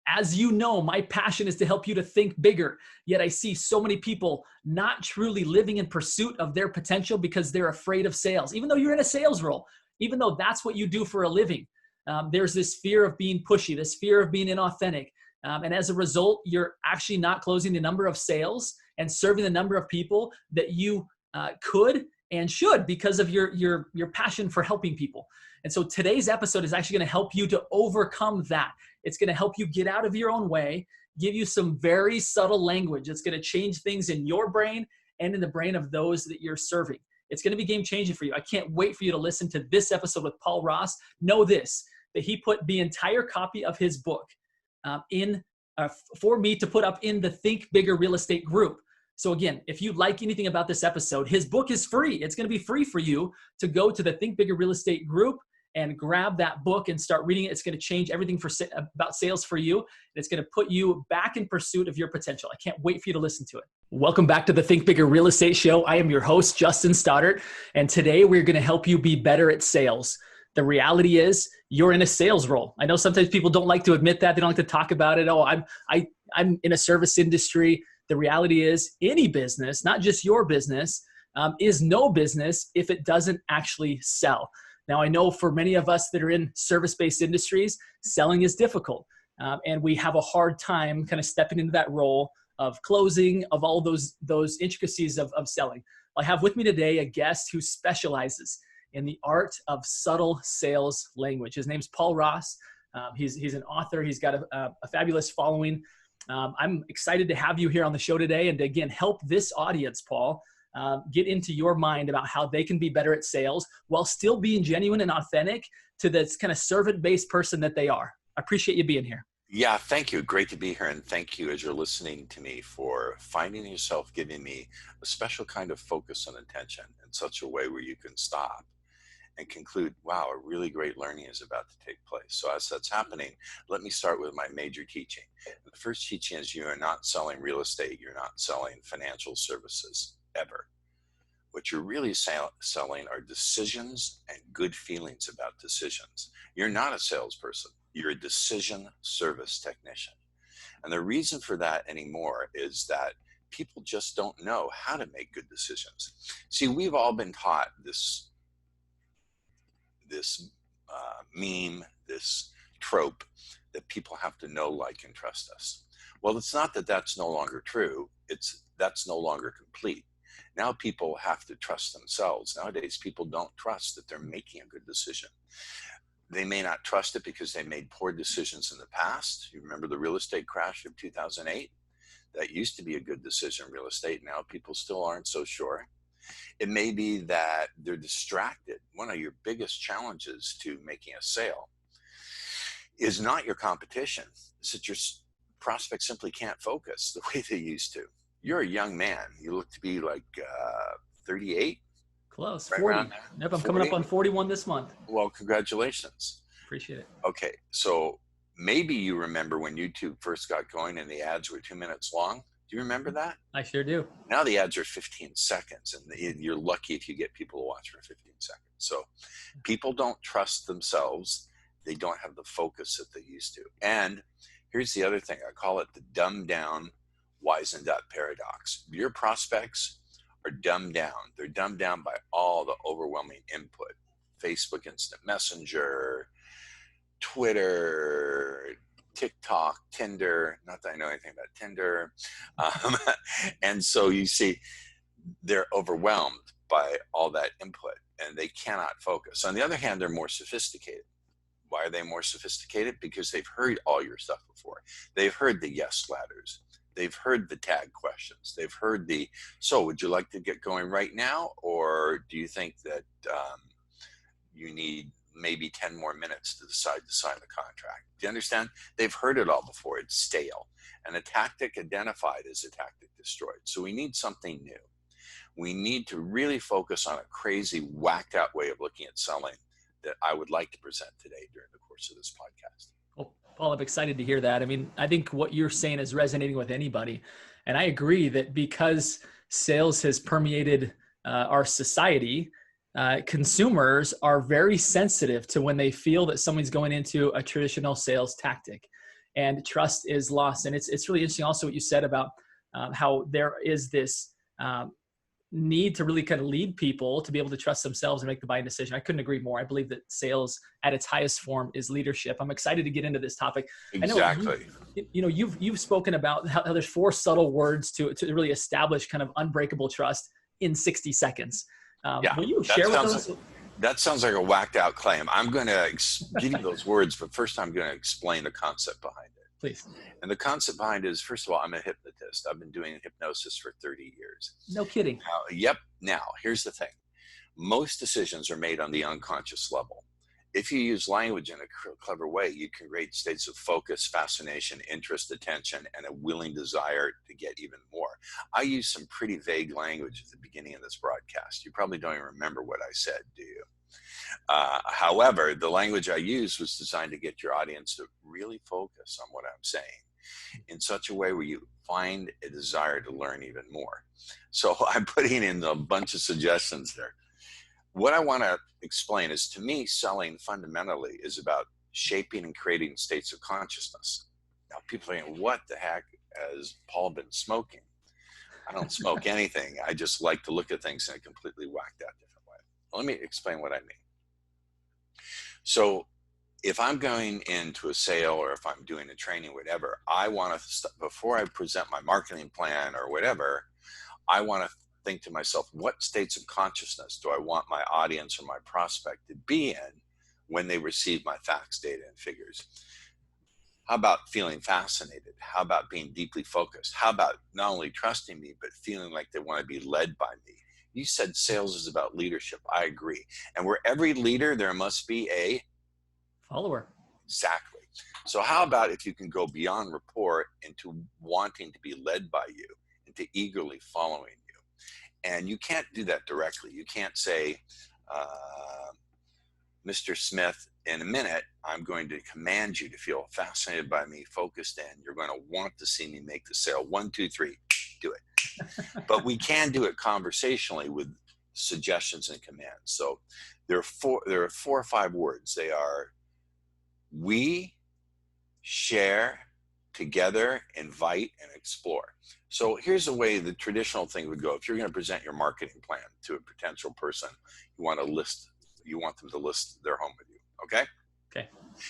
As you know, my passion is to help you to think bigger. Yet I see so many people not truly living in pursuit of their potential because they're afraid of sales. Even though you're in a sales role, even though that's what you do for a living, there's this fear of being pushy, this fear of being inauthentic. And as a result, you're actually not closing the number of sales and serving the number of people that you could and should because of your passion for helping people. And so today's episode is actually going to help you to overcome that. It's going to help you get out of your own way, give you some very subtle language. It's going to change things in your brain and in the brain of those that you're serving. It's going to be game changing for you. I can't wait for you to listen to this episode with Paul Ross. Know this, that he put the entire copy of his book for me to put up in the Think Bigger Real Estate group. So again, if you like anything about this episode, his book is free. It's going to be free for you to go to the Think Bigger Real Estate group and grab that book and start reading it. It's going to change everything about sales for you. It's going to put you back in pursuit of your potential. I can't wait for you to listen to it. Welcome back to the Think Bigger Real Estate Show. I am your host, Justin Stoddart, and today we're going to help you be better at sales. The reality is you're in a sales role. I know sometimes people don't like to admit that. They don't like to talk about it. Oh, I'm in a service industry. The reality is any business, not just your business, is no business if it doesn't actually sell. Now, I know for many of us that are in service-based industries, selling is difficult. And we have a hard time kind of stepping into that role of closing, of all those intricacies of selling. I have with me today a guest who specializes in the art of subtle sales language. His name's Paul Ross. He's an author. He's got a fabulous following. I'm excited to have you here on the show today and to, again, help this audience, Paul, get into your mind about how they can be better at sales while still being genuine and authentic to this kind of servant-based person that they are. I appreciate you being here. Yeah, thank you. Great to be here. And thank you as you're listening to me for finding yourself giving me a special kind of focus and attention in such a way where you can stop and conclude, wow, a really great learning is about to take place. So as that's happening, let me start with my major teaching. The first teaching is you are not selling real estate. You're not selling financial services ever. What you're really selling are decisions and good feelings about decisions. You're not a salesperson. You're a decision service technician. And the reason for that anymore is that people just don't know how to make good decisions. See, we've all been taught this meme, this trope that people have to know, like, and trust us. Well, it's not that that's no longer true. That's no longer complete. Now people have to trust themselves. Nowadays, people don't trust that they're making a good decision. They may not trust it because they made poor decisions in the past. You remember the real estate crash of 2008? That used to be a good decision, real estate. Now people still aren't so sure. It may be that they're distracted. One of your biggest challenges to making a sale is not your competition. It's that your prospects simply can't focus the way they used to. You're a young man. You look to be like 38. Close, right 40. Yep, I'm 40? coming up on 41 this month. Well, congratulations. Appreciate it. Okay, so maybe you remember when YouTube first got going and the ads were 2 minutes long. Do you remember that? I sure do. Now the ads are 15 seconds, and you're lucky if you get people to watch for 15 seconds. So people don't trust themselves. They don't have the focus that they used to. And here's the other thing. I call it the dumbed down, wizened up paradox. Your prospects are dumbed down. They're dumbed down by all the overwhelming input. Facebook Instant Messenger, Twitter, TikTok, Tinder, not that I know anything about Tinder. And so you see, they're overwhelmed by all that input and they cannot focus. On the other hand, they're more sophisticated. Why are they more sophisticated? Because they've heard all your stuff before. They've heard the yes ladders. They've heard the tag questions. They've heard the, so would you like to get going right now? Or do you think that you need maybe 10 more minutes to decide to sign the contract? Do you understand? They've heard it all before. It's stale. And a tactic identified is a tactic destroyed. So we need something new. We need to really focus on a crazy, whacked out way of looking at selling that I would like to present today during the course of this podcast. Well, Paul, I'm excited to hear that. I mean, I think what you're saying is resonating with anybody. And I agree that because sales has permeated our society, consumers are very sensitive to when they feel that someone's going into a traditional sales tactic. and trust is lost. And it's really interesting also what you said about how there is this need to really kind of lead people to be able to trust themselves and make the buying decision. I couldn't agree more. I believe that sales at its highest form is leadership. I'm excited to get into this topic. Exactly. I know you've spoken about how there's 4 subtle words to really establish kind of unbreakable trust in 60 seconds. Will you share with us? That sounds like a whacked out claim. I'm going to give you those words, but first I'm going to explain the concept behind it. Please. And the concept behind it is, first of all, I'm a hypnotist. I've been doing hypnosis for 30 years. No kidding. Yep. Now, here's the thing. Most decisions are made on the unconscious level. If you use language in a clever way, you can create states of focus, fascination, interest, attention, and a willing desire to get even more. I use some pretty vague language at the beginning of this broadcast. You probably don't even remember what I said, do you? However, the language I used was designed to get your audience to really focus on what I'm saying in such a way where you find a desire to learn even more. So I'm putting in a bunch of suggestions there. What I want to explain is, to me, selling fundamentally is about shaping and creating states of consciousness. Now, people are thinking, what the heck has Paul been smoking? I don't smoke anything. I just like to look at things in a completely whacked out different way. Let me explain what I mean. So if I'm going into a sale, or if I'm doing a training, whatever, I want to, before I present my marketing plan or whatever, I want to think to myself, what states of consciousness do I want my audience or my prospect to be in when they receive my facts, data, and figures? How about feeling fascinated? How about being deeply focused? How about not only trusting me, but feeling like they want to be led by me? You said sales is about leadership. I agree. And where every leader, there must be a follower. Exactly. So how about if you can go beyond rapport into wanting to be led by you, into eagerly following you? And you can't do that directly. You can't say, Mr. Smith, in a minute, I'm going to command you to feel fascinated by me, focused in. You're going to want to see me make the sale. 1, 2, 3, do it. But we can do it conversationally with suggestions and commands. So there are 4 or 5 words. They are: we, share, together, invite, and explore. So here's the way the traditional thing would go. If you're going to present your marketing plan to a potential person, you want them to list their home with you. Okay. Okay.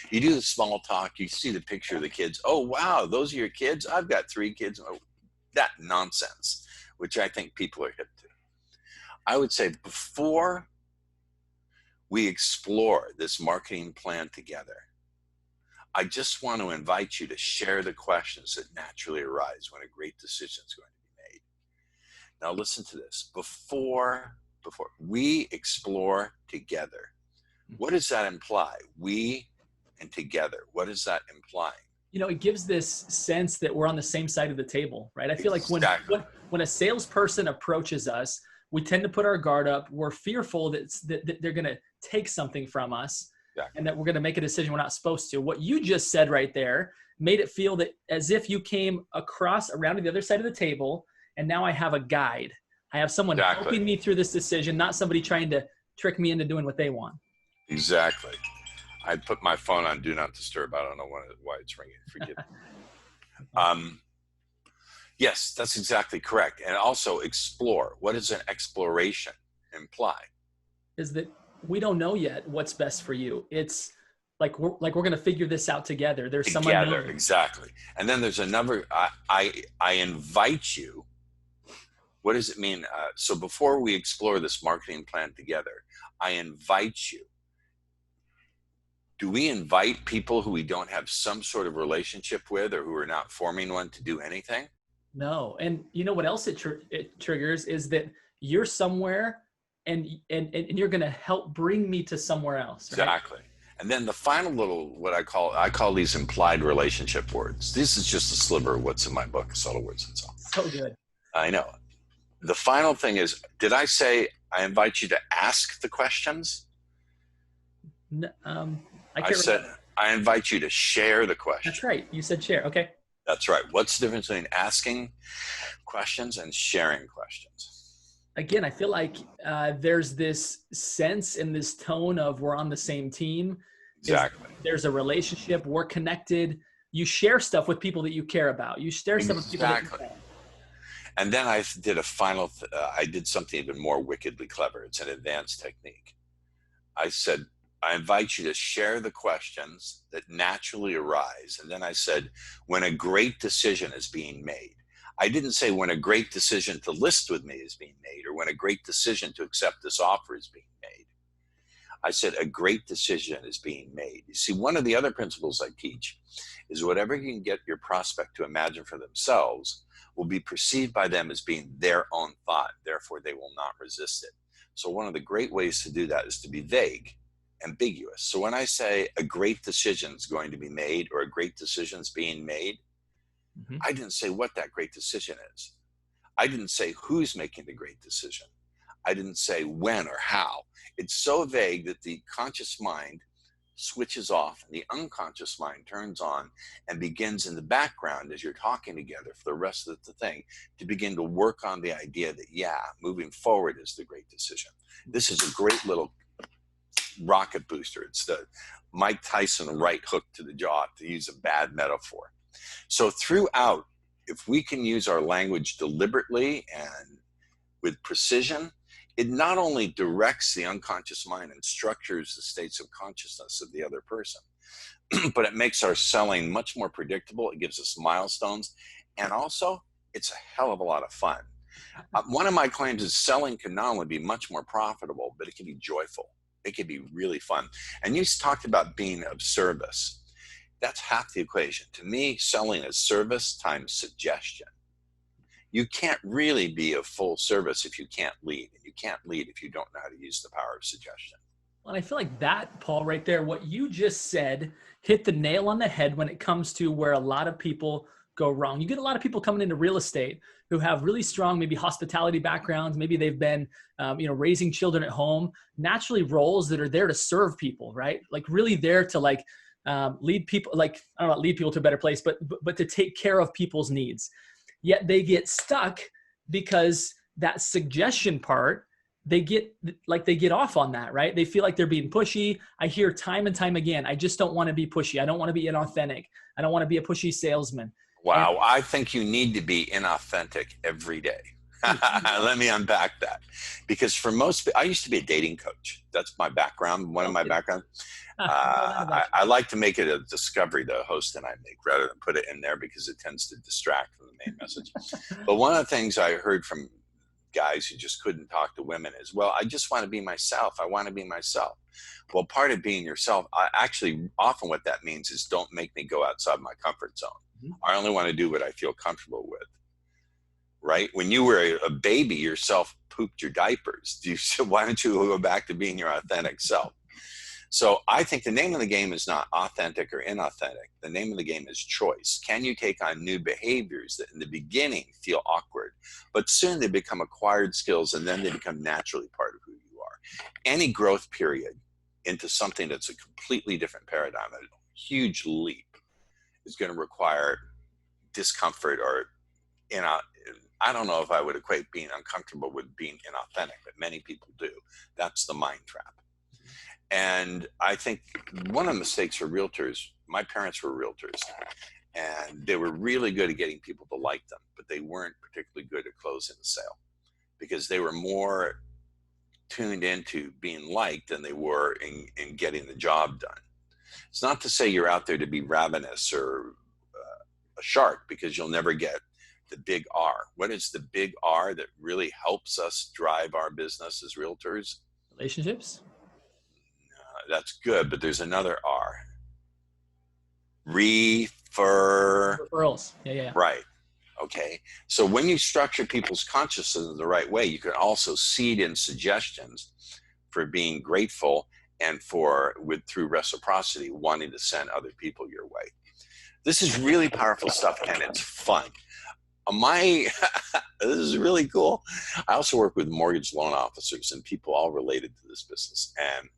You do the small talk. You see the picture of the kids. Oh, wow, those are your kids? I've got 3 kids. Oh, that nonsense, which I think people are hip to. I would say, before we explore this marketing plan together, I just want to invite you to share the questions that naturally arise when a great decision is going to be made. Now listen to this. Before we explore together, what does that imply? We and together. What is that implying? You know, it gives this sense that we're on the same side of the table, right? I feel Exactly. like when a salesperson approaches us, we tend to put our guard up. We're fearful that they're going to take something from us. Exactly. And that we're going to make a decision we're not supposed to. What you just said right there made it feel that as if you came around to the other side of the table, and now I have a guide. I have someone helping me through this decision, not somebody trying to trick me into doing what they want. Exactly. I put my phone on Do Not Disturb. I don't know why it's ringing. Forgive me. Yes, that's exactly correct. And also explore. What does an exploration imply? Is that we don't know yet what's best for you. It's like we're going to figure this out together. There's some unknown. Exactly. And then there's another. I invite you. What does it mean? So before we explore this marketing plan together, I invite you. Do we invite people who we don't have some sort of relationship with, or who are not forming one, to do anything? No. And you know what else it triggers is that you're somewhere and you're going to help bring me to somewhere else. Right? Exactly. And then the final little, what I call these implied relationship words. This is just a sliver of what's in my book, Subtle Words and Song. So good. I know. The final thing is, did I say I invite you to ask the questions? No, I said, I invite you to share the questions. That's right. You said share. Okay. That's right. What's the difference between asking questions and sharing questions? Again, I feel like there's this sense in this tone of we're on the same team. Exactly. There's a relationship. We're connected. you share stuff with people that you care about. You share stuff with people that you Exactly. care. And then I did I did something even more wickedly clever. It's an advanced technique. I said, I invite you to share the questions that naturally arise. And then I said, when a great decision is being made. I didn't say when a great decision to list with me is being made, or when a great decision to accept this offer is being made. I said a great decision is being made. You see, one of the other principles I teach is whatever you can get your prospect to imagine for themselves will be perceived by them as being their own thought. Therefore, they will not resist it. So one of the great ways to do that is to be vague, ambiguous. So when I say a great decision is going to be made, or a great decision is being made, I didn't say what that great decision is. I didn't say who's making the great decision. I didn't say when or how. It's so vague that the conscious mind switches off and the unconscious mind turns on and begins in the background as you're talking together for the rest of the thing to begin to work on the idea that, yeah, moving forward is the great decision. This is a great little rocket booster. It's the Mike Tyson right hook to the jaw, to use a bad metaphor. So throughout, if we can use our language deliberately and with precision, it not only directs the unconscious mind and structures the states of consciousness of the other person, but it makes our selling much more predictable. It gives us milestones. And also, it's a hell of a lot of fun. One of my claims is selling can not only be much more profitable, but it can be joyful. It can be really fun. And you talked about being of service. That's half the equation. To me, selling is service times suggestion. You can't really be of full service if you can't lead, and you can't lead if you don't know how to use the power of suggestion. Well, I feel like that, Paul, right there, what you just said hit the nail on the head when it comes to where a lot of people go wrong. You get a lot of people coming into real estate who have really strong, maybe hospitality backgrounds. Maybe they've been, raising children at home, naturally roles that are there to serve people, right? Like really there to lead people, like, I don't know, lead people to a better place, but to take care of people's needs. Yet they get stuck because that suggestion part, they get off on that, right? They feel like they're being pushy. I hear time and time again, I just don't want to be pushy. I don't want to be inauthentic. I don't want to be a pushy salesman. Wow, And I think you need to be inauthentic every day. Let me unpack that. Because for most, I used to be a dating coach. That's my background, one of my backgrounds. I like to make it a discovery the host and I make rather than put it in there because it tends to distract from the main message. But one of the things I heard from guys who just couldn't talk to women is, well, I just want to be myself. I want to be myself. Well, part of being yourself, often what that means is don't make me go outside my comfort zone. I only want to do what I feel comfortable with. Right? When you were a baby, yourself pooped your diapers. Why don't you go back to being your authentic self? So I think the name of the game is not authentic or inauthentic. The name of the game is choice. Can you take on new behaviors that in the beginning feel awkward, but soon they become acquired skills and then they become naturally part of who you are? Any growth period into something that's a completely different paradigm, a huge leap, is going to require discomfort or I don't know if I would equate being uncomfortable with being inauthentic, but many people do. That's the mind trap. And I think one of the mistakes for realtors, my parents were realtors, and they were really good at getting people to like them, but they weren't particularly good at closing the sale because they were more tuned into being liked than they were in getting the job done. It's not to say you're out there to be ravenous or a shark, because you'll never get the big R. What is the big R that really helps us drive our business as realtors? relationships. That's good, but there's another R. Referrals. Yeah. Right. Okay. So when you structure people's consciousness in the right way, you can also seed in suggestions for being grateful and through reciprocity, wanting to send other people your way. This is really powerful stuff, and it's fun. This is really cool. I also work with mortgage loan officers and people all related to this business. And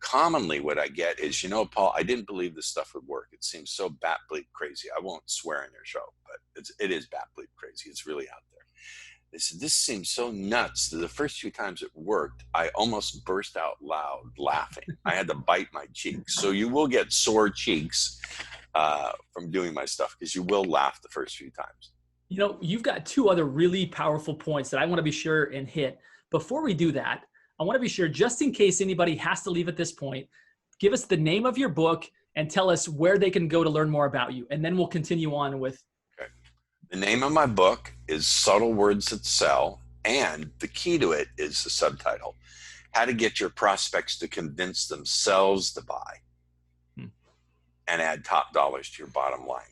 commonly what I get is, Paul, I didn't believe this stuff would work. It seems so bat bleep crazy. I won't swear in your show, but it is bat bleep crazy. It's really out there. They said, this seems so nuts that the first few times it worked, I almost burst out loud laughing. I had to bite my cheeks. So you will get sore cheeks from doing my stuff, because you will laugh the first few times. You know, you've got two other really powerful points that I want to be sure and hit. Before we do that, I want to be sure, just in case anybody has to leave at this point, give us the name of your book and tell us where they can go to learn more about you. And then we'll continue on with. Okay. The name of my book is Subtle Words That Sell. And the key to it is the subtitle: How to Get Your Prospects to Convince Themselves to Buy and Add Top Dollars to Your Bottom Line.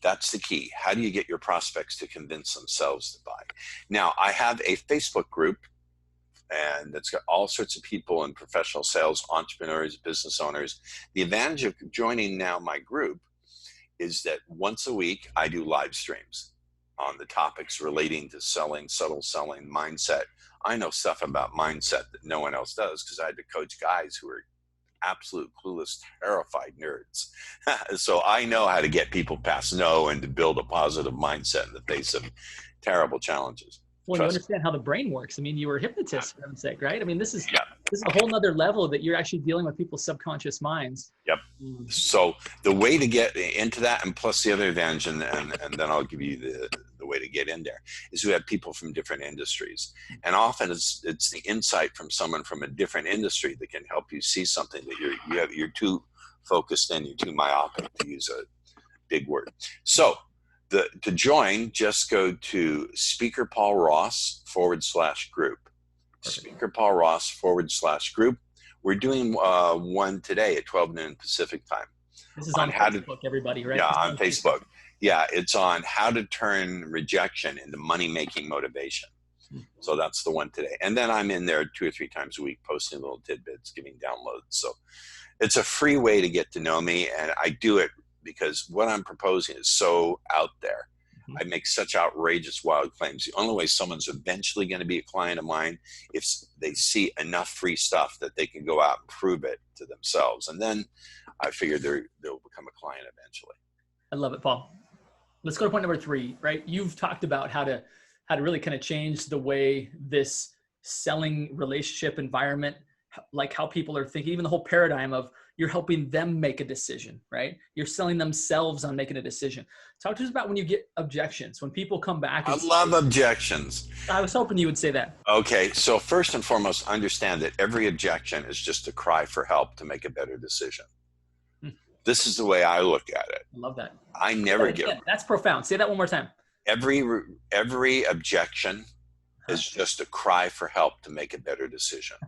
That's the key. How do you get your prospects to convince themselves to buy? Now, I have a Facebook group, and it's got all sorts of people in professional sales, entrepreneurs, business owners. The advantage of joining now my group is that once a week I do live streams on the topics relating to selling, subtle selling, mindset. I know stuff about mindset that no one else does, because I had to coach guys who are absolute clueless, terrified nerds. So I know how to get people past no and to build a positive mindset in the face of terrible challenges. Well, you understand how the brain works. I mean, you were a hypnotist, for heaven's sake, right? I mean, this is a whole nother level that you're actually dealing with people's subconscious minds. Yep. So the way to get into that, and plus the other advantage, and then I'll give you the way to get in there, is we have people from different industries. And often it's the insight from someone from a different industry that can help you see something that you're too focused in, you're too myopic, to use a big word. So to join, just go to Speaker Paul Ross /group. Speaker Paul Ross /group. We're doing one today at 12 noon Pacific time. This is on Facebook, everybody, right? Yeah, on Facebook. Yeah, it's on how to turn rejection into money-making motivation. So that's the one today. And then I'm in there 2 or 3 times a week posting little tidbits, giving downloads. So it's a free way to get to know me, and I do it because what I'm proposing is so out there. I make such outrageous, wild claims. The only way someone's eventually going to be a client of mine if they see enough free stuff that they can go out and prove it to themselves. And then I figure they'll become a client eventually. I love it, Paul. Let's go to point number 3, right? You've talked about how to really kind of change the way this selling relationship environment, like how people are thinking, even the whole paradigm of you're helping them make a decision, right? You're selling themselves on making a decision. Talk to us about when you get objections, when people come back. I love objections. I was hoping you would say that. Okay, so first and foremost, understand that every objection is just a cry for help to make a better decision. This is the way I look at it. I love that. I never get. That's profound. Say that one more time. Every objection is just a cry for help to make a better decision.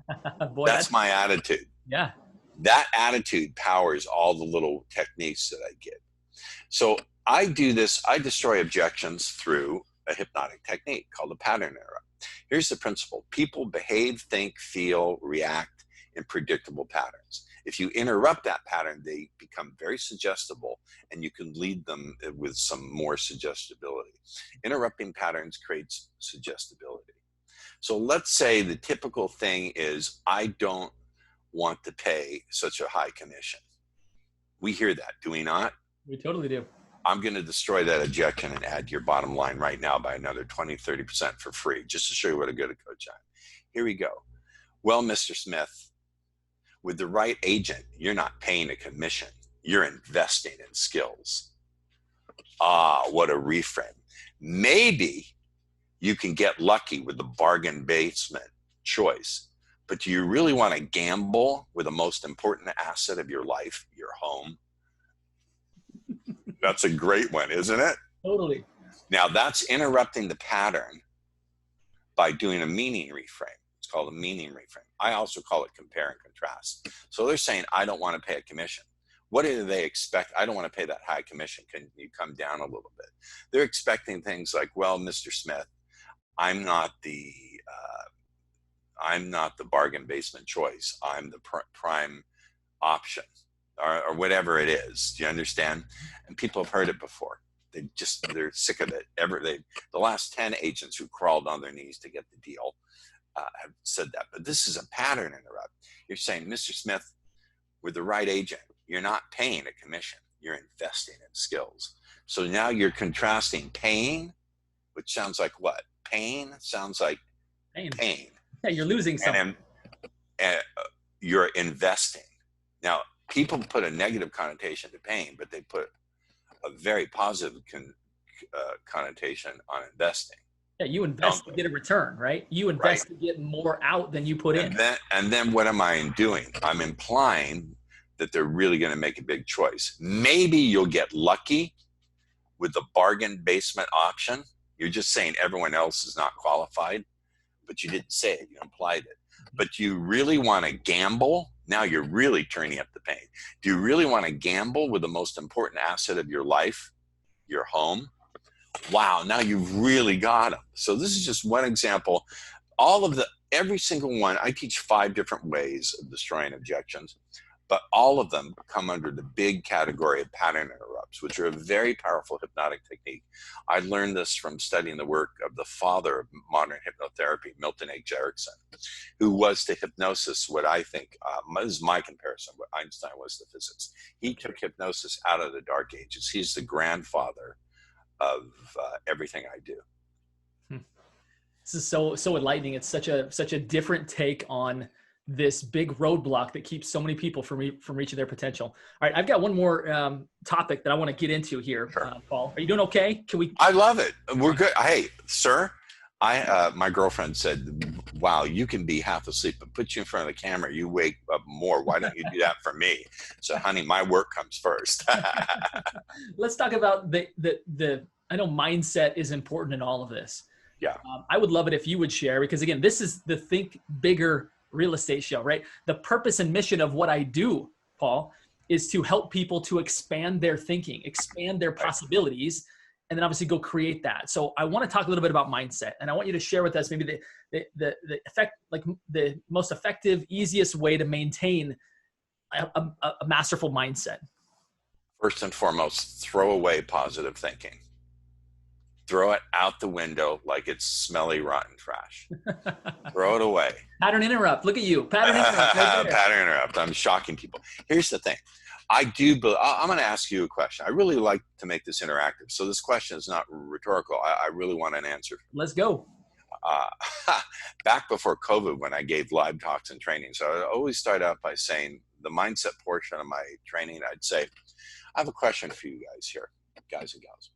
Boy, that's my attitude. Yeah. That attitude powers all the little techniques that I give. So I do this. I destroy objections through a hypnotic technique called the pattern interrupt. Here's the principle. People behave, think, feel, react in predictable patterns. If you interrupt that pattern, they become very suggestible, and you can lead them with some more suggestibility. Interrupting patterns creates suggestibility. So let's say the typical thing is, I don't want to pay such a high commission. We hear that, do we not? We totally do. I'm going to destroy that objection and add to your bottom line right now by another 20-30% for free, just to show you what a good coach I am. Here we go. Well, Mr. Smith, with the right agent, you're not paying a commission. You're investing in skills. Ah, what a reframe. Maybe you can get lucky with the bargain basement choice, but do you really want to gamble with the most important asset of your life, your home? That's a great one, isn't it? Totally. Now that's interrupting the pattern by doing a meaning reframe. It's called a meaning reframe. I also call it compare and contrast. So they're saying, I don't want to pay a commission. What do they expect? I don't want to pay that high commission. Can you come down a little bit? They're expecting things like, well, Mr. Smith, I'm not the bargain basement choice. I'm the prime option, or whatever it is. Do you understand? And people have heard it before. They're sick of it. The last 10 agents who crawled on their knees to get the deal have said that. But this is a pattern interrupt. You're saying, Mr. Smith, with the right agent, you're not paying a commission. You're investing in skills. So now you're contrasting paying, which sounds like what? Pain sounds like pain. Yeah, you're losing something. And you're investing. Now, people put a negative connotation to pain, but they put a very positive connotation on investing. Yeah, you invest to get a return, right? You Right. invest to get more out than you put in. And then what am I doing? I'm implying that they're really going to make a big choice. Maybe you'll get lucky with the bargain basement option. You're just saying everyone else is not qualified, but you didn't say it, you implied it. But you really want to gamble? Now you're really turning up the pain. Do you really want to gamble with the most important asset of your life, your home? Wow, now you've really got them. So this is just one example. Every single one, I teach 5 different ways of destroying objections, but all of them come under the big category of pattern interrupts, which are a very powerful hypnotic technique. I learned this from studying the work of the father of modern hypnotherapy, Milton H. Erickson, who was to hypnosis what I think, this is my comparison, what Einstein was to physics. He took hypnosis out of the dark ages. He's the grandfather of everything I do. This is so enlightening. It's such a different take on this big roadblock that keeps so many people from reaching their potential. All right, I've got one more topic that I want to get into here. Sure. Paul, are you doing okay? Can we? I love it. We're good. Hey, sir, my girlfriend said, "Wow, you can be half asleep, but put you in front of the camera, you wake up more. Why don't you do that for me?" So, honey, my work comes first. Let's talk about the. I know mindset is important in all of this. Yeah. I would love it if you would share, because again, this is the Think Bigger Real Estate Show, right? The purpose and mission of what I do, Paul, is to help people to expand their thinking, expand their possibilities, and then obviously go create that. So I want to talk a little bit about mindset, and I want you to share with us maybe the effect, like the most effective, easiest way to maintain a masterful mindset. First and foremost, throw away positive thinking. Throw it out the window like it's smelly, rotten trash. Throw it away. Pattern interrupt. Look at you. Pattern interrupt. Right there. Pattern interrupt. I'm shocking people. Here's the thing. I'm going to ask you a question. I really like to make this interactive. So this question is not rhetorical. I really want an answer. Let's go. Back before COVID, when I gave live talks and training, so I always start out by saying the mindset portion of my training, I'd say, I have a question for you guys here, guys and gals.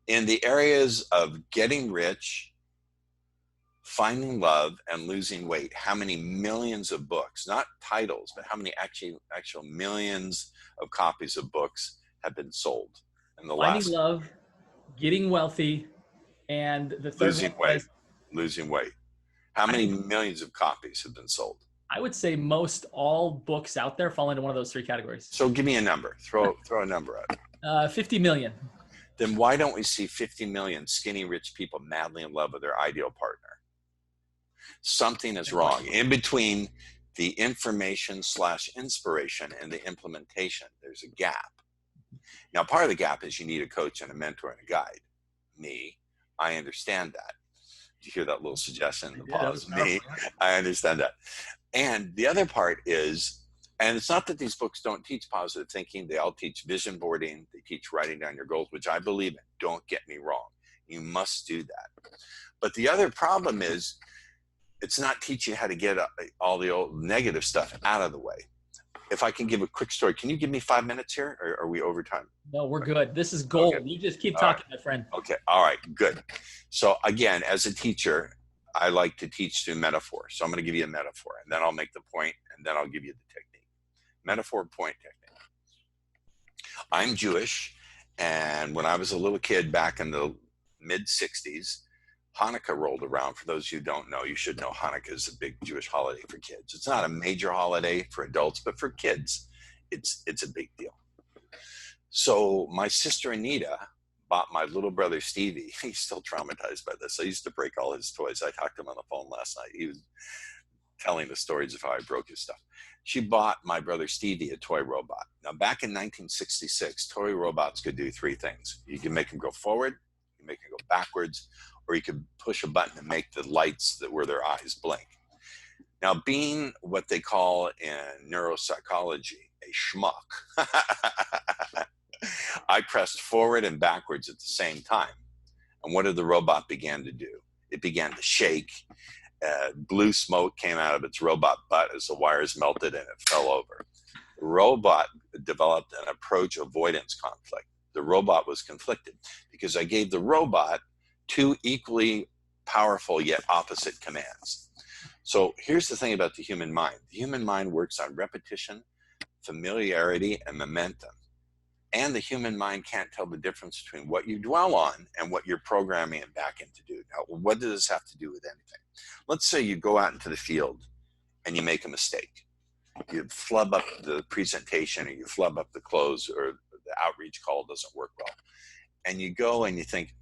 In the areas of getting rich, finding love, and losing weight, how many millions of books, not titles, but how many actual millions of copies of books have been sold in the last? Finding love, getting wealthy, and the third losing weight. How many millions of copies have been sold? I would say most all books out there fall into one of those 3 categories. So give me a number. Throw a number out. 50 million. Then why don't we see 50 million skinny rich people madly in love with their ideal partner? Something is wrong. In between the information/inspiration and the implementation, there's a gap. Now, part of the gap is you need a coach and a mentor and a guide. Me, I understand that. Did you hear that little suggestion in the pause? Me, I understand that. And the other part is, and it's not that these books don't teach positive thinking. They all teach vision boarding. They teach writing down your goals, which I believe in. Don't get me wrong. You must do that. But the other problem is it's not teaching how to get all the old negative stuff out of the way. If I can give a quick story, can you give me 5 minutes here, or are we over time? No, we're good. This is gold. Okay. You just keep talking, my friend. Okay. All right. Good. So again, as a teacher, I like to teach through metaphor. So I'm going to give you a metaphor, and then I'll make the point, and then I'll give you the technique. Metaphor point technique. I'm Jewish, and when I was a little kid back in the mid-60s, Hanukkah rolled around. For those of you who don't know, you should know Hanukkah is a big Jewish holiday for kids. It's not a major holiday for adults, but for kids, it's a big deal. So my sister Anita bought my little brother Stevie. He's still traumatized by this. I used to break all his toys. I talked to him on the phone last night. He was telling the stories of how I broke his stuff. She bought my brother Stevie a toy robot. Now, back in 1966, toy robots could do 3 things. You can make them go forward, you can make them go backwards, or you could push a button and make the lights that were their eyes blink. Now, being what they call in neuropsychology a schmuck, I pressed forward and backwards at the same time. And what did the robot begin to do? It began to shake. Blue smoke came out of its robot butt as the wires melted and it fell over. The robot developed an approach avoidance conflict. The robot was conflicted because I gave the robot two equally powerful yet opposite commands. So here's the thing about the human mind. The human mind works on repetition, familiarity, and momentum. And the human mind can't tell the difference between what you dwell on and what you're programming it back in to do. Now, what does this have to do with anything? Let's say you go out into the field and you make a mistake. You flub up the presentation, or you flub up the close, or the outreach call doesn't work well. And you go and you think,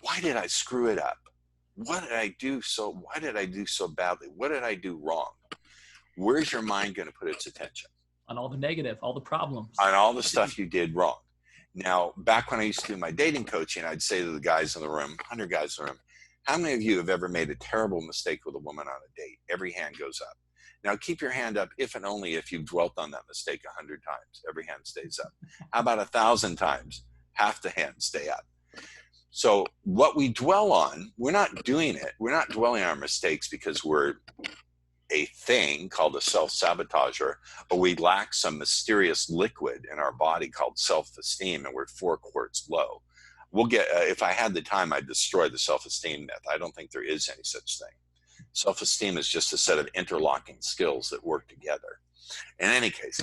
why did I screw it up? Why did I do so badly? What did I do wrong? Where's your mind going to put its attention? On all the negative, all the problems. On all the stuff you did wrong. Now, back when I used to do my dating coaching, I'd say to the guys in the room, 100 guys in the room, how many of you have ever made a terrible mistake with a woman on a date? Every hand goes up. Now, keep your hand up if and only if you've dwelt on that mistake 100 times. Every hand stays up. How about 1,000 times? Half the hands stay up. So what we dwell on, we're not doing it. We're not dwelling on our mistakes because we're a thing called a self-sabotager, or we lack some mysterious liquid in our body called self-esteem, and we're 4 quarts low. We'll get, if I had the time, I'd destroy the self-esteem myth. I don't think there is any such thing. Self-esteem is just a set of interlocking skills that work together. In any case,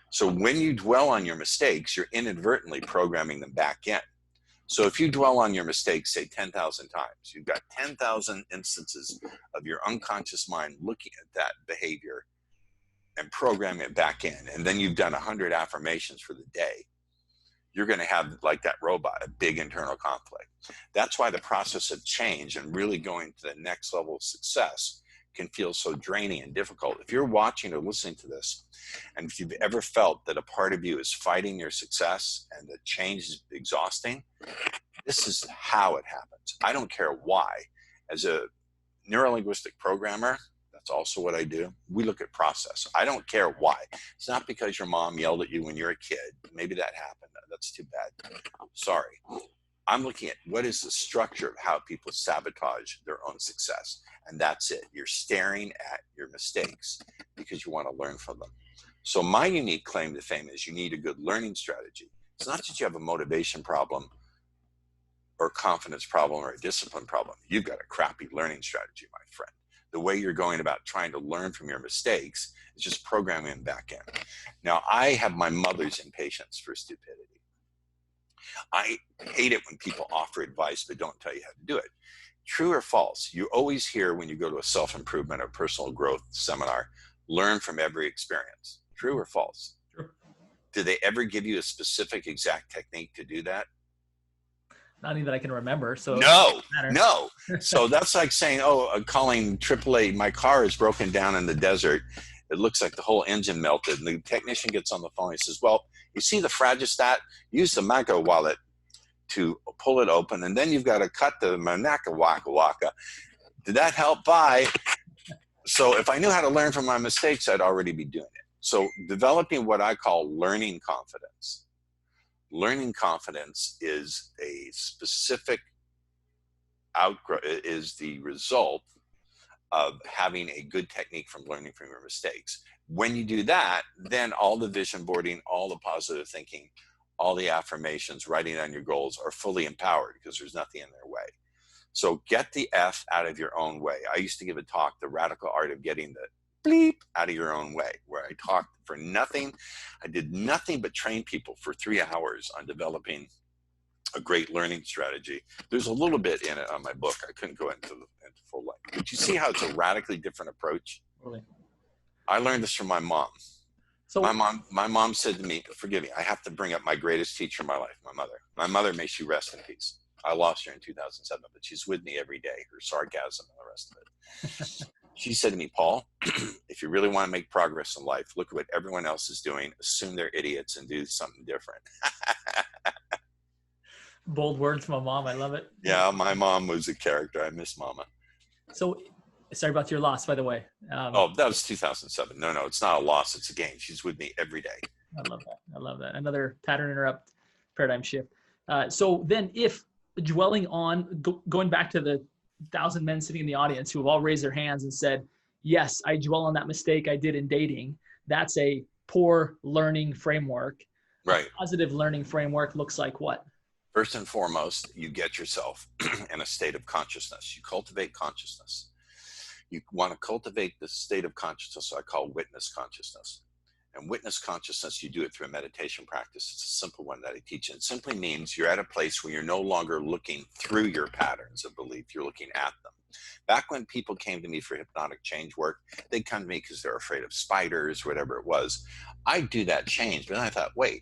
so when you dwell on your mistakes, you're inadvertently programming them back in. So if you dwell on your mistakes, say 10,000 times, you've got 10,000 instances of your unconscious mind looking at that behavior and programming it back in. And then you've done 100 affirmations for the day. You're going to have, like that robot, a big internal conflict. That's why the process of change and really going to the next level of success can feel so draining and difficult. If you're watching or listening to this, and if you've ever felt that a part of you is fighting your success and the change is exhausting, this is how it happens. I don't care why. As a neurolinguistic programmer, that's also what I do. We look at process. I don't care why. It's not because your mom yelled at you when you're a kid. Maybe that happened. That's too bad. Sorry. I'm looking at what is the structure of how people sabotage their own success. And that's it. You're staring at your mistakes because you want to learn from them. So my unique claim to fame is you need a good learning strategy. It's not that you have a motivation problem or a confidence problem or a discipline problem. You've got a crappy learning strategy, my friend. The way you're going about trying to learn from your mistakes is just programming them back in. Now, I have my mother's impatience for stupidity. I hate it when people offer advice but don't tell you how to do it. True or false? You always hear when you go to a self-improvement or personal growth seminar, learn from every experience. True or false? True. Do they ever give you a specific exact technique to do that? Not even that I can remember. So no. So that's like saying, calling AAA, my car is broken down in the desert. It looks like the whole engine melted. And the technician gets on the phone. He says, well, you see the Fragostat? Use the Micro wallet to pull it open. And then you've got to cut the Manaka Waka Waka. Did that help? Bye. So if I knew how to learn from my mistakes, I'd already be doing it. So developing what I call learning confidence. Learning confidence is a specific outgrowth, is the result of having a good technique from learning from your mistakes. When you do that, then all the vision boarding, all the positive thinking, all the affirmations, writing on your goals are fully empowered because there's nothing in their way. So get the F out of your own way. I used to give a talk, The Radical Art of Getting the Bleep out of Your Own Way, where I talked for nothing. I did nothing but train people for 3 hours on developing a great learning strategy. There's a little bit in it on my book. I couldn't go into full length. But you see how it's a radically different approach? Really? I learned this from my mom. So my mom said to me, forgive me, I have to bring up my greatest teacher in my life, my mother. My mother, may she rest in peace. I lost her in 2007, but she's with me every day, her sarcasm and the rest of it. She said to me, Paul, if you really want to make progress in life, look at what everyone else is doing, assume they're idiots, and do something different. Bold words from a mom. I love it. Yeah, my mom was a character. I miss Mama. So, sorry about your loss, by the way. That was 2007. No, it's not a loss. It's a gain. She's with me every day. I love that. I love that. Another pattern interrupt, paradigm shift. So then if dwelling on, going back to the 1,000 men sitting in the audience who have all raised their hands and said, yes, I dwell on that mistake I did in dating. That's a poor learning framework. A Right. positive learning framework looks like what? First and foremost, you get yourself in a state of consciousness. You cultivate consciousness. You want to cultivate the state of consciousness I call witness consciousness. And witness consciousness, you do it through a meditation practice. It's a simple one that I teach. It simply means you're at a place where you're no longer looking through your patterns of belief, you're looking at them. Back when people came to me for hypnotic change work, they'd come to me because they're afraid of spiders, whatever it was. I'd do that change, but then I thought, wait,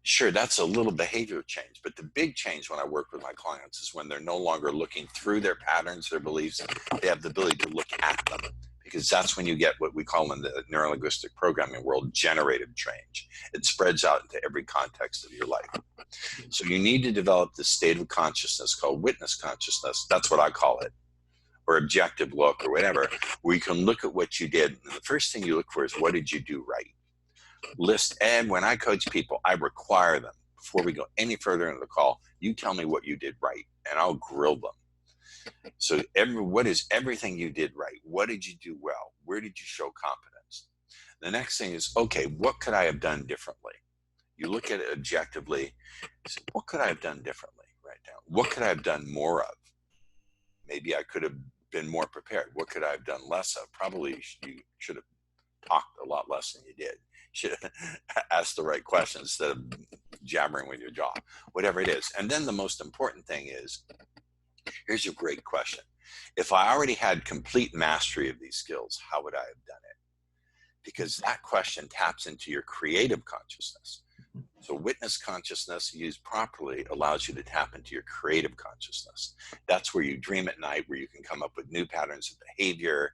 sure, that's a little behavior change, but the big change when I work with my clients is when they're no longer looking through their patterns, their beliefs, they have the ability to look at them, because that's when you get what we call in the neurolinguistic programming world, generative change. It spreads out into every context of your life. So you need to develop this state of consciousness called witness consciousness. That's what I call it, or objective look, or whatever, where you can look at what you did. And the first thing you look for is, what did you do right? List. And when I coach people, I require them, before we go any further into the call, you tell me what you did right, and I'll grill them. So what is everything you did right? What did you do well? Where did you show competence? The next thing is, okay, what could I have done differently? You look at it objectively. Say, what could I have done differently? Right now, what could I have done more of? Maybe I could have been more prepared. What could I have done less of? Probably you should have talked a lot less than you did. Should ask the right questions instead of jabbering with your jaw, whatever it is. And then the most important thing is, here's a great question. If I already had complete mastery of these skills, how would I have done it? Because that question taps into your creative consciousness. So witness consciousness used properly allows you to tap into your creative consciousness. That's where you dream at night, where you can come up with new patterns of behavior.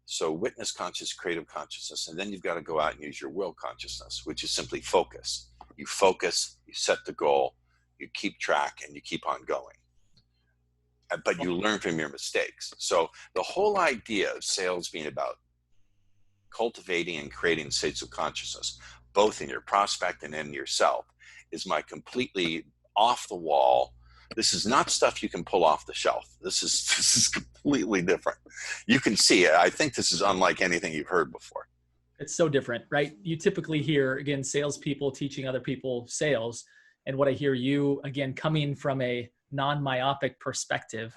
So witness conscious, creative consciousness, and then you've got to go out and use your will consciousness, which is simply focus. You focus, you set the goal, you keep track, and you keep on going. But you learn from your mistakes. So the whole idea of sales being about cultivating and creating states of consciousness, both in your prospect and in yourself, is my completely off the wall. This is not stuff you can pull off the shelf. This is completely different. You can see it. I think this is unlike anything you've heard before. It's so different, right? You typically hear, again, salespeople teaching other people sales. And what I hear you, again, coming from a non-myopic perspective,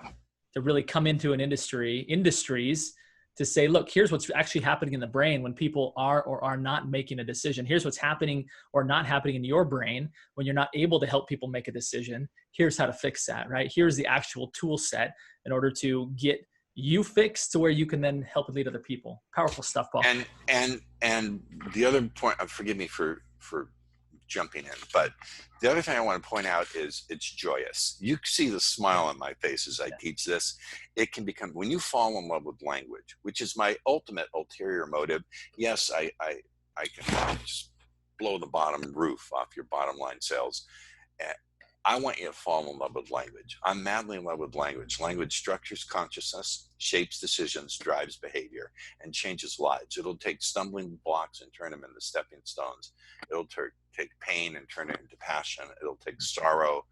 to really come into an industries to say, look, here's what's actually happening in the brain when people are or are not making a decision. Here's what's happening or not happening in your brain when you're not able to help people make a decision. Here's how to fix that, right? Here's the actual tool set in order to get you fixed to where you can then help and lead other people. Powerful stuff, Paul. And the other point, forgive me for jumping in, but the other thing I want to point out is it's joyous. You see the smile on my face as I teach this. It can become, when you fall in love with language, which is my ultimate ulterior motive. Yes, I can just blow the bottom roof off your bottom line sales. I want you to fall in love with language. I'm madly in love with language. Language structures consciousness, shapes decisions, drives behavior, and changes lives. It'll take stumbling blocks and turn them into stepping stones. It'll take pain and turn it into passion. It'll take sorrow,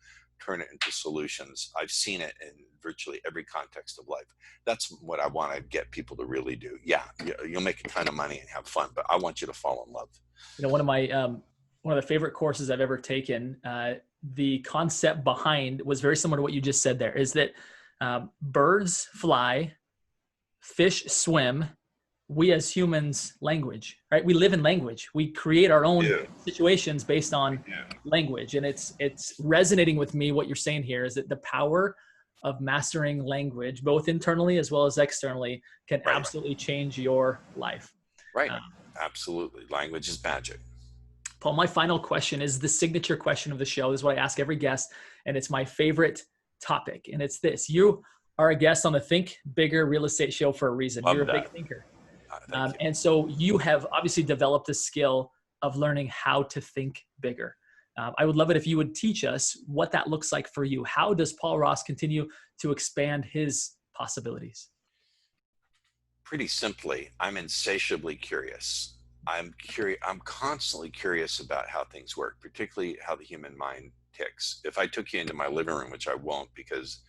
turn it into solutions. I've seen it in virtually every context of life. That's what I want to get people to really do. Yeah, you'll make a ton of money and have fun, but I want you to fall in love. You know, one of the favorite courses I've ever taken, the concept behind was very similar to what you just said there, is that birds fly, fish swim, we as humans language, right? We live in language. We create our own situations based on language. And it's resonating with me. What you're saying here is that the power of mastering language, both internally as well as externally, can absolutely change your life. Right. Absolutely. Language is magic. Paul, my final question is the signature question of the show. This is what I ask every guest, and it's my favorite topic. And it's this: you are a guest on the Think Bigger Real Estate Show for a reason. You're a big thinker. And so you have obviously developed the skill of learning how to think bigger. I would love it if you would teach us what that looks like for you. How does Paul Ross continue to expand his possibilities? Pretty simply, I'm insatiably curious. I'm constantly curious about how things work, particularly how the human mind ticks. If I took you into my living room, which I won't because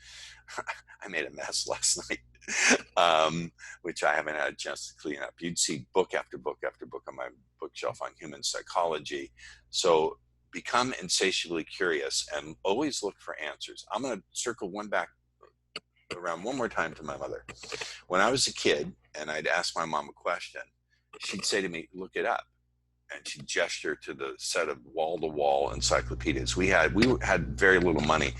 I made a mess last night, which I haven't had a chance to clean up, you'd see book after book after book on my bookshelf on human psychology. So become insatiably curious and always look for answers. I'm going to circle around one more time to my mother. When I was a kid and I'd ask my mom a question, she'd say to me, look it up. And she'd gesture to the set of wall-to-wall encyclopedias. We had very little money,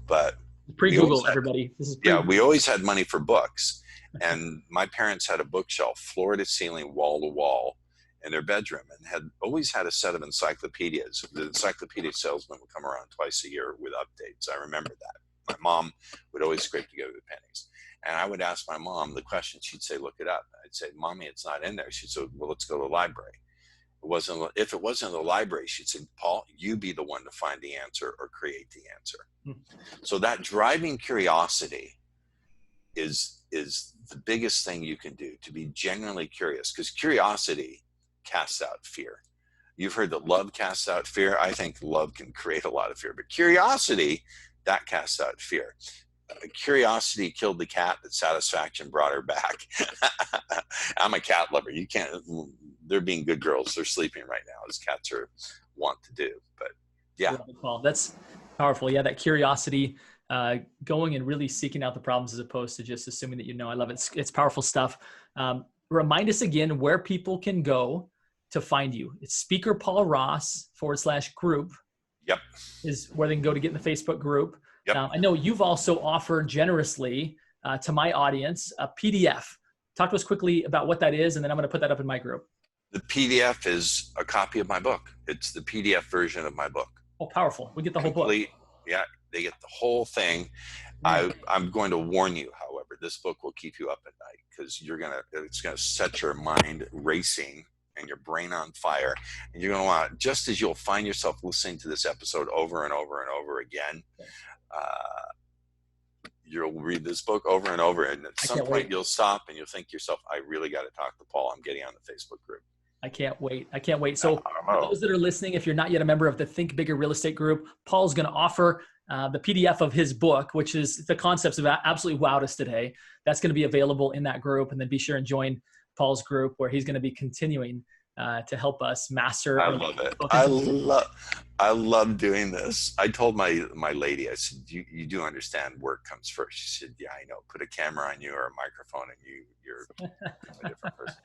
but pre-Google, everybody. This is we always had money for books. And my parents had a bookshelf, floor to ceiling, wall to wall, in their bedroom, and always had a set of encyclopedias. The encyclopedia salesman would come around twice a year with updates. I remember that. My mom would always scrape together the pennies. And I would ask my mom the question. She'd say, look it up. I'd say, Mommy, it's not in there. She'd say, well, let's go to the library. If it wasn't in the library, she'd say, Paul, you be the one to find the answer or create the answer. So that driving curiosity is the biggest thing you can do, to be genuinely curious, because curiosity casts out fear. You've heard that love casts out fear. I think love can create a lot of fear, but curiosity, that casts out fear. Curiosity killed the cat, but satisfaction brought her back. I'm a cat lover. You can't, they're being good girls. They're sleeping right now, as cats want to do. But yeah. Well, that's powerful. Yeah, that curiosity, going and really seeking out the problems as opposed to just assuming that you know. I love it. It's powerful stuff. Remind us again where people can go to find you. It's Speaker Paul Ross /group. Yep. Is where they can go to get in the Facebook group. Yep. I know you've also offered generously to my audience a PDF. Talk to us quickly about what that is, and then I'm going to put that up in my group. The PDF is a copy of my book. It's the PDF version of my book. Oh, powerful. We get the whole book. Yeah, they get the whole thing. I'm going to warn you, however, this book will keep you up at night, because it's going to set your mind racing and your brain on fire. And you're going to want, just as you'll find yourself listening to this episode over and over and over again, you'll read this book over and over. And at some point you'll stop and you'll think to yourself, I really got to talk to Paul. I'm getting on the Facebook group. I can't wait. So for those that are listening, if you're not yet a member of the Think Bigger Real Estate Group, Paul's going to offer the PDF of his book, which is the concepts of absolutely wowed us today. That's going to be available in that group. And then be sure and join Paul's group, where he's going to be continuing to help us master. I love it. I love doing this. I told my lady, I said, you do understand work comes first. She said, yeah, I know. Put a camera on you or a microphone and you're a different person.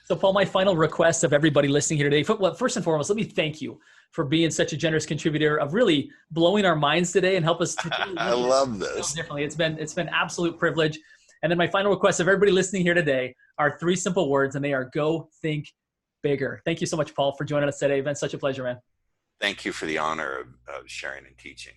So Paul, my final request of everybody listening here today, well, first and foremost, let me thank you for being such a generous contributor, of really blowing our minds today and help us to really I love this. Differently. It's been absolute privilege. And then my final request of everybody listening here today are 3 simple words, and they are go think bigger. Thank you so much, Paul, for joining us today. It's been such a pleasure, man. Thank you for the honor of sharing and teaching.